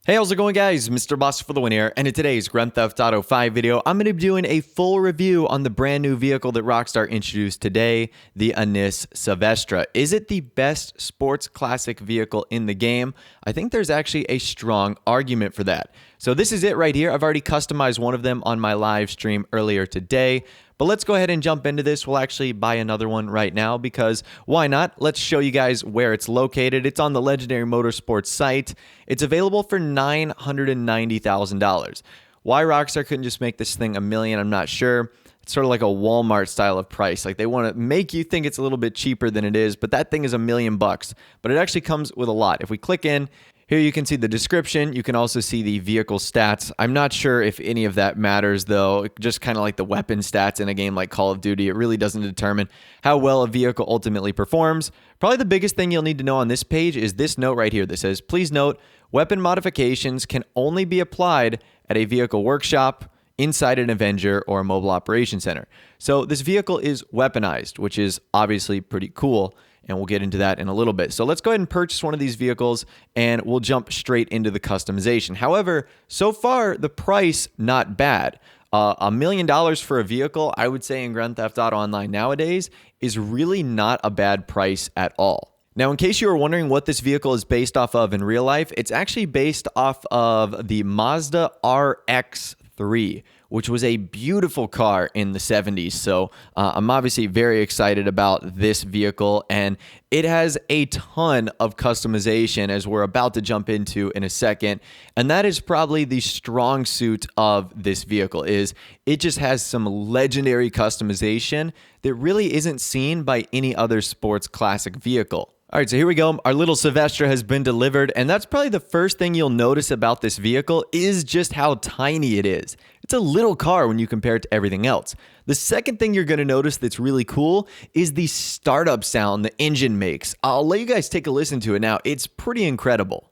Hey, how's it going, guys? MrBossFTW here, and in today's Grand Theft Auto 5 video, I'm going to be doing a full review on the brand new vehicle that Rockstar introduced today, the Savestra. Is it the best sports classic vehicle in the game? I think there's actually a strong argument for that. So this is it right here. I've already customized one of them on my live stream earlier today. But let's go ahead and jump into this. We'll actually buy another one right now because why not? Let's show you guys where it's located. It's on the Legendary Motorsports site. It's available for $990,000. Why Rockstar couldn't just make this thing $1 million, I'm not sure. It's sort of like a Walmart style of price. Like they want to make you think it's a little bit cheaper than it is, but that thing is $1 million bucks. But it actually comes with a lot. If we click in, here you can see the description. You can also see the vehicle stats. I'm not sure if any of that matters, though. Just kind of like the weapon stats in a game like Call of Duty. It really doesn't determine how well a vehicle ultimately performs. Probably the biggest thing you'll need to know on this page is this note right here that says, please note, weapon modifications can only be applied at a vehicle workshop, inside an Avenger, or a mobile operation center. So this vehicle is weaponized, which is obviously pretty cool. And we'll get into that in a little bit. So let's go ahead and purchase one of these vehicles and we'll jump straight into the customization. However, so far, the price, not bad. $1 million for a vehicle, I would say in Grand Theft Auto Online nowadays, is really not a bad price at all. Now, in case you were wondering what this vehicle is based off of in real life, it's actually based off of the Mazda RX-3, which was a beautiful car in the 70s. So I'm obviously very excited about this vehicle, and it has a ton of customization as we're about to jump into in a second. And that is probably the strong suit of this vehicle is it just has some legendary customization that really isn't seen by any other sports classic vehicle. All right, so here we go. Our little Savestra has been delivered, and that's probably the first thing you'll notice about this vehicle is just how tiny it is. It's a little car when you compare it to everything else. The second thing you're going to notice that's really cool is the startup sound the engine makes. I'll let you guys take a listen to it now. It's pretty incredible.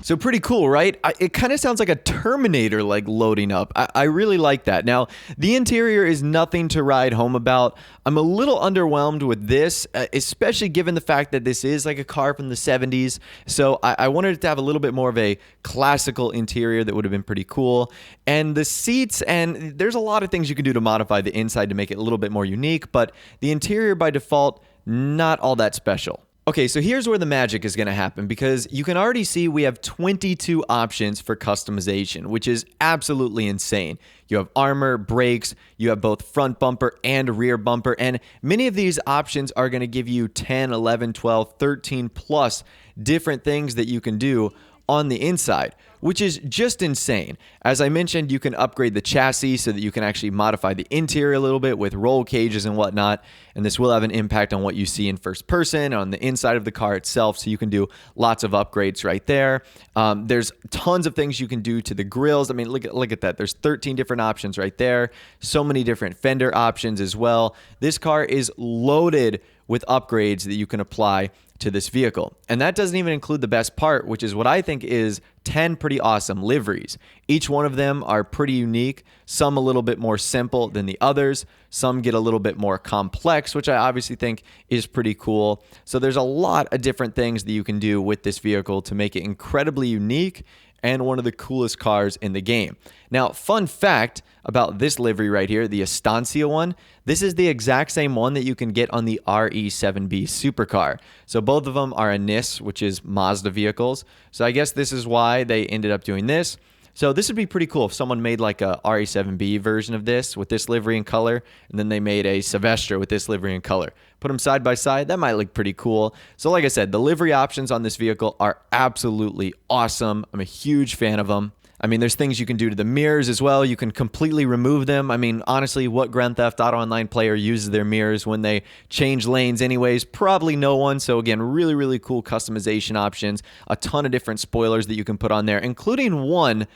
So pretty cool, right? It kind of sounds like a Terminator like loading up. I really like that. Now, the interior is nothing to write home about. I'm a little underwhelmed with this, especially given the fact that this is like a car from the 70s. So I wanted it to have a little bit more of a classical interior that would have been pretty cool. And the seats, and there's a lot of things you can do to modify the inside to make it a little bit more unique, but the interior by default, not all that special. Okay, so here's where the magic is going to happen because you can already see we have 22 options for customization, which is absolutely insane. You have armor, brakes, you have both front bumper and rear bumper, and many of these options are going to give you 10, 11, 12, 13 plus different things that you can do on the inside, which is just insane. As I mentioned, you can upgrade the chassis so that you can actually modify the interior a little bit with roll cages and whatnot, and this will have an impact on what you see in first person, on the inside of the car itself, so you can do lots of upgrades right there. There's tons of things you can do to the grills. I mean, look at that. There's 13 different options right there. So many different fender options as well. This car is loaded with upgrades that you can apply to this vehicle. And that doesn't even include the best part, which is what I think is 10 pretty awesome liveries. Each one of them are pretty unique, some a little bit more simple than the others, some get a little bit more complex, which I obviously think is pretty cool. So there's a lot of different things that you can do with this vehicle to make it incredibly unique and one of the coolest cars in the game. Now, fun fact about this livery right here, the Estancia one, this is the exact same one that you can get on the RE7B supercar. So both of them are a NIS, which is Mazda vehicles. So I guess this is why they ended up doing this. So this would be pretty cool if someone made like a RE7B version of this with this livery and color, and then they made a Savestra with this livery and color. Put them side by side, that might look pretty cool. So like I said, the livery options on this vehicle are absolutely awesome. I'm a huge fan of them. I mean, there's things you can do to the mirrors as well. You can completely remove them. I mean, honestly, what Grand Theft Auto Online player uses their mirrors when they change lanes anyways? Probably no one. So again, really, really cool customization options. A ton of different spoilers that you can put on there, including one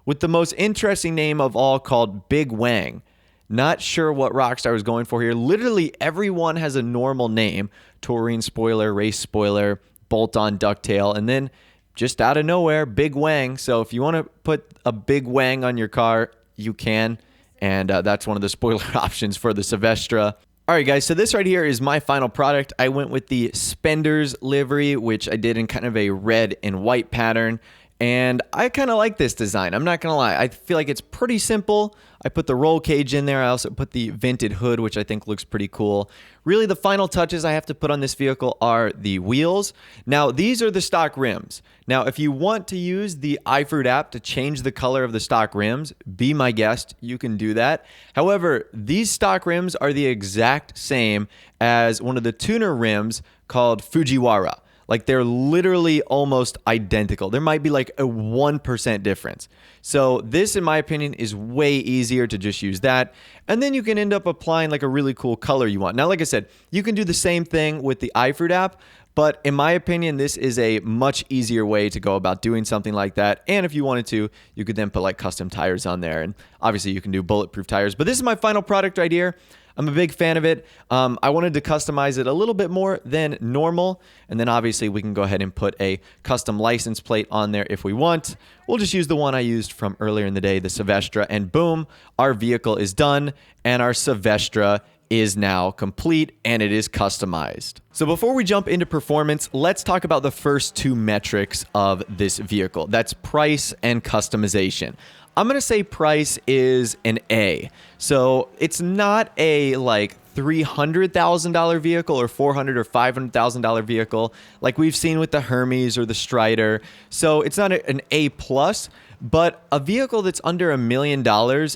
with the most interesting name of all called Big Wang. Not sure what Rockstar was going for here. Literally everyone has a normal name. Taurine spoiler, race spoiler, bolt-on ducktail, and then just out of nowhere, big wang. So if you want to put a big wang on your car, you can. And that's one of the spoiler options for the Savestra. All right, guys, so this right here is my final product. I went with the Spenders livery, which I did in kind of a red and white pattern. And I kind of like this design. I'm not going to lie. I feel like it's pretty simple. I put the roll cage in there. I also put the vented hood, which I think looks pretty cool. Really, the final touches I have to put on this vehicle are the wheels. Now, these are the stock rims. Now, if you want to use the iFruit app to change the color of the stock rims, be my guest. You can do that. However, these stock rims are the exact same as one of the tuner rims called Fujiwara. Like, they're literally almost identical. There might be like a 1% difference. So this, in my opinion, is way easier to just use that. And then you can end up applying like a really cool color you want. Now, like I said, you can do the same thing with the iFruit app. But in my opinion, this is a much easier way to go about doing something like that. And if you wanted to, you could then put like custom tires on there. And obviously, you can do bulletproof tires. But this is my final product right here. I'm a big fan of it. I wanted to customize it a little bit more than normal. And then obviously we can go ahead and put a custom license plate on there if we want. We'll just use the one I used from earlier in the day, the Savestra, and boom, our vehicle is done and our Savestra is now complete and it is customized. So before we jump into performance, let's talk about the first two metrics of this vehicle. That's price and customization. I'm going to say price is an A. So it's not a like $300,000 vehicle or $400,000 or $500,000 vehicle like we've seen with the Hermes or the Strider. So it's not an A plus, but a vehicle that's under $1 million,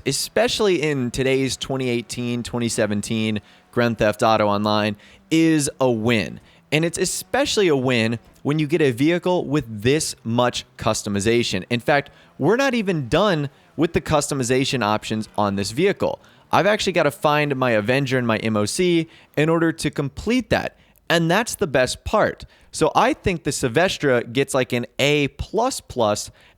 especially in today's 2018, 2017 Grand Theft Auto Online, is a win. And it's especially a win when you get a vehicle with this much customization. In fact, we're not even done with the customization options on this vehicle. I've actually got to find my Avenger and my MOC in order to complete that. And that's the best part. So I think the Savestra gets like an A++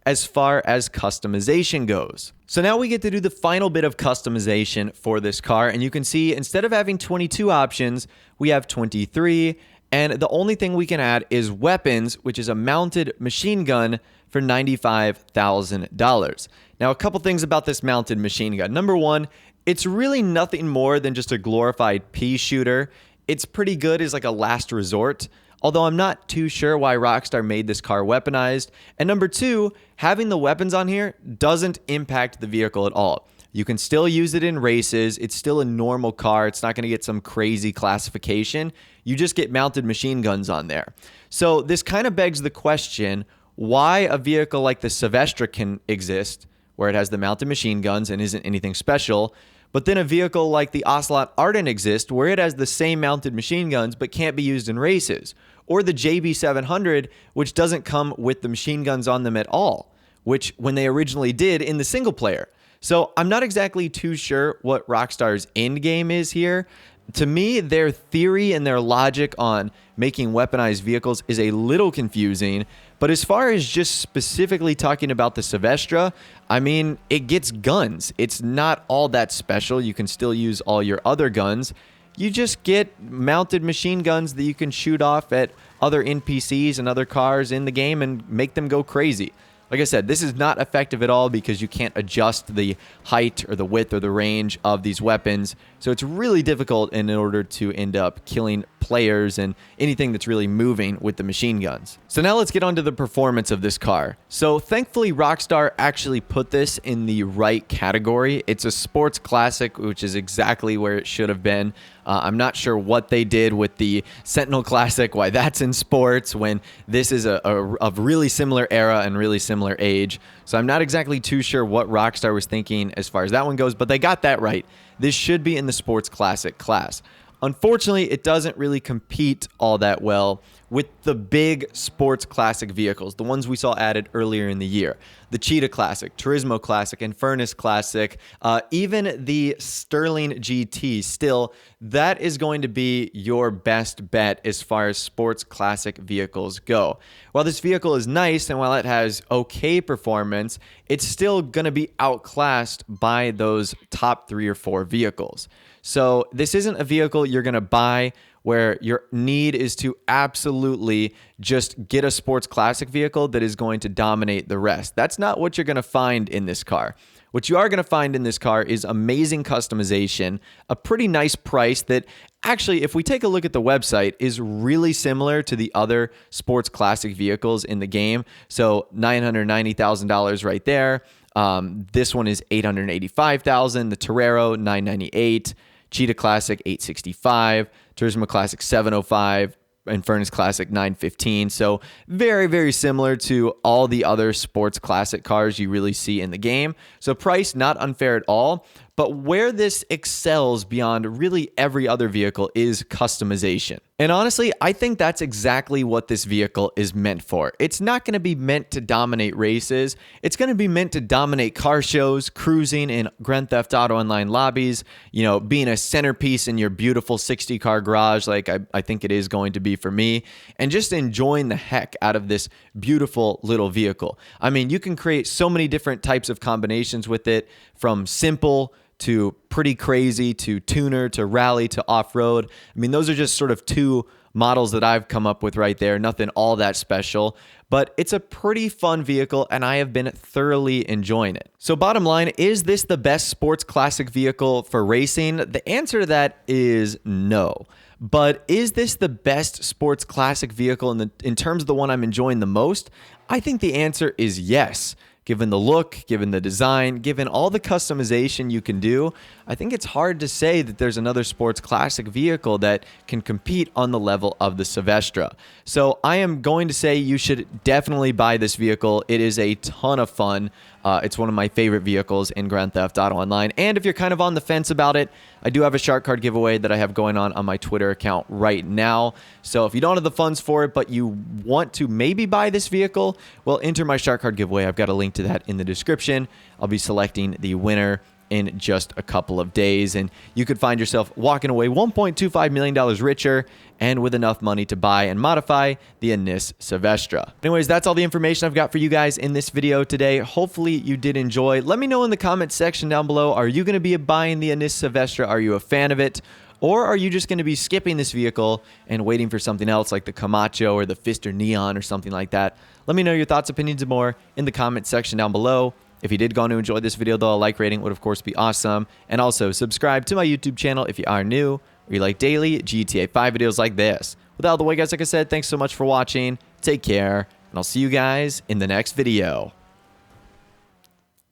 as far as customization goes. So now we get to do the final bit of customization for this car. And you can see instead of having 22 options, we have 23. And the only thing we can add is weapons, which is a mounted machine gun for $95,000. Now, a couple things about this mounted machine gun. Number one, it's really nothing more than just a glorified pea shooter. It's pretty good as like a last resort, although I'm not too sure why Rockstar made this car weaponized. And number two, having the weapons on here doesn't impact the vehicle at all. You can still use it in races. It's still a normal car. It's not going to get some crazy classification. You just get mounted machine guns on there. So this kind of begs the question, why a vehicle like the Savestra can exist, where it has the mounted machine guns and isn't anything special, but then a vehicle like the Ocelot Ardent exists, where it has the same mounted machine guns but can't be used in races, or the JB700, which doesn't come with the machine guns on them at all, which when they originally did in the single player. So I'm not exactly too sure what Rockstar's end game is here. To me, their theory and their logic on making weaponized vehicles is a little confusing. But as far as just specifically talking about the Savestra, I mean, it gets guns. It's not all that special. You can still use all your other guns. You just get mounted machine guns that you can shoot off at other NPCs and other cars in the game and make them go crazy. Like I said, this is not effective at all because you can't adjust the height or the width or the range of these weapons. So it's really difficult in order to end up killing players and anything that's really moving with the machine guns. So now let's get on to the performance of this car. So thankfully, Rockstar actually put this in the right category. It's a sports classic, which is exactly where it should have been. I'm not sure what they did with the Sentinel Classic, why that's in sports, when this is a really similar era and really similar age. So I'm not exactly too sure what Rockstar was thinking as far as that one goes, but they got that right. This should be in the sports classic class. Unfortunately, it doesn't really compete all that well with the big sports classic vehicles, the ones we saw added earlier in the year. The Cheetah Classic, Turismo Classic, and Furnace Classic, even the Sterling GT. Still, that is going to be your best bet as far as sports classic vehicles go. While this vehicle is nice and while it has okay performance, it's still going to be outclassed by those top 3 or 4 vehicles. So this isn't a vehicle you're going to buy where your need is to absolutely just get a sports classic vehicle that is going to dominate the rest. That's not what you're going to find in this car. What you are going to find in this car is amazing customization, a pretty nice price that actually, if we take a look at the website, is really similar to the other sports classic vehicles in the game. So $990,000 right there. This one is $885,000. The Torero, $998,000. Cheetah Classic, $865,000. Turismo Classic, $705,000. And Furnace Classic, $915,000. So very, very similar to all the other sports classic cars you really see in the game. So price, not unfair at all. But where this excels beyond really every other vehicle is customization. And honestly, I think that's exactly what this vehicle is meant for. It's not going to be meant to dominate races. It's going to be meant to dominate car shows, cruising in Grand Theft Auto Online lobbies, being a centerpiece in your beautiful 60-car garage like I think it is going to be for me, and just enjoying the heck out of this beautiful little vehicle. I mean, you can create so many different types of combinations with it, from simple to pretty crazy, to tuner, to rally, to off-road. I mean, those are just sort of two models that I've come up with right there. Nothing all that special, but it's a pretty fun vehicle and I have been thoroughly enjoying it. So bottom line, is this the best sports classic vehicle for racing? The answer to that is no. But is this the best sports classic vehicle in terms of the one I'm enjoying the most? I think the answer is yes. Given the look, given the design, given all the customization you can do, I think it's hard to say that there's another sports classic vehicle that can compete on the level of the Savestra. So I am going to say you should definitely buy this vehicle. It is a ton of fun. It's one of my favorite vehicles in Grand Theft Auto Online. And if you're kind of on the fence about it, I do have a shark card giveaway that I have going on my Twitter account right now. So if you don't have the funds for it, but you want to maybe buy this vehicle, well, enter my shark card giveaway. I've got a link to that in the description. I'll be selecting the winner in just a couple of days, and you could find yourself walking away $1.25 million richer and with enough money to buy and modify the Anis Savestra. Anyways, that's all the information I've got for you guys in this video today. Hopefully you did enjoy. Let me know in the comment section down below, are you going to be buying the Anis Savestra? Are you a fan of it? Or are you just going to be skipping this vehicle and waiting for something else like the Camacho or the Fister Neon or something like that? Let me know your thoughts, opinions, and more in the comment section down below. If you did go on to enjoy this video, though, a like rating would, of course, be awesome. And also, subscribe to my YouTube channel if you are new or you like daily GTA 5 videos like this. With all the way, guys, like I said, thanks so much for watching. Take care, and I'll see you guys in the next video.